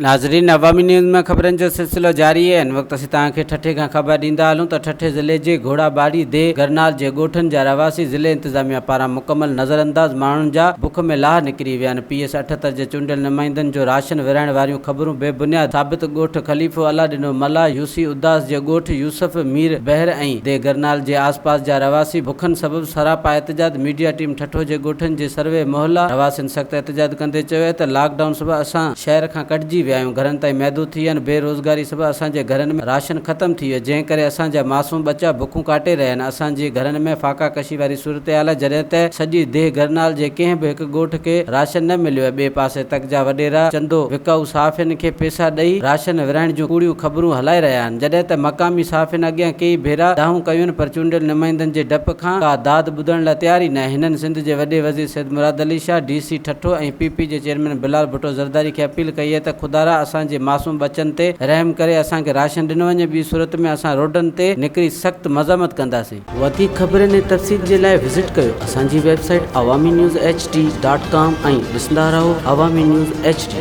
नाज़रीन, अवामी न्यूज़ में ख़बरनि जो सिलसिलो जारी है। इन वक्त असीं तव्हांखे ठठे खां ख़बर ॾींदा हलूं त ठठे ज़िले जे घोड़ाबाड़ी दे गरनाल जे ॻोठनि जा रवासी ज़िले इंतज़ामिया पारां मुकमल नज़रअंदाज़ माण्हुनि जा बुख में लाह निकिरी विया आहिनि। PS78 जे चूंडियल नुमाइंदनि जो राशन विराइण वारियूं ख़बरूं बेबुनियाद साबित ॻोठ ख़लीफ़ो अला ॾिनो मल्ला यूसी उदास जे ॻोठ यूसुफ मीर बहर ऐं दे गरनाल जे आसपास जा रवासी बुखनि सबबि सरापा एहतजाज। मीडिया टीम ठठो जे ॻोठनि जे सर्वे मोहल्ला रवासियुनि सख़्तु एहतजाज कंदे चयो त लॉकडाउन सबबि असां शहर खां कटिजी विया आहियूं, घरनि ताईं महदूद थी विया आहिनि। बेरोज़गारी सबबि असांजे घरनि में राशन ख़तमु थी वियो, जंहिं करे असांजा मासूम बच्चा बुखूं काटे रहिया आहिनि। असांजे घरनि में फाका कशी वारी सूरत हाल आहे, जॾहिं त सॼी देह गरनाल जे कंहिं बि हिकु ॻोठ खे राशन न मिलियो आहे। ॿिए पासे तक जा वॾेरा चंदो विकाऊ साफ़ियुनि खे पैसा ॾेई राशन विराइण जूं कूड़ियूं ख़बरूं हलाए रहिया आहिनि, जॾहिं त मक़ामी साफ़ियुनि अॻियां कई भेरा दाहूं कयूं आहिनि, पर चूंडियल नुमाइंदनि जे डप खां का दाद ॿुधण लाइ तयार ई न आहे। हिननि सिंध जे वॾे वज़ीर सैयद मुराद अली शाह, DC ठठो ऐं PP जे चेयरमैन बिलाल भुट्टो ज़रदारी खे अपील कई आहे त खुदारा असांजे मासूम बच्चनि ते रहम करे असांखे राशन ॾिनो वञे, ॿी सूरत में असां रोडनि ते निकिरी सख़्तु मज़ामत कंदासीं। वधीक ख़बरनि ऐं तफ़सील जे लाइ विज़िट कयो असांजी वेबसाइट awami news hd.com ऐं ॾिसंदा रहो अवामी न्यूज़ HD।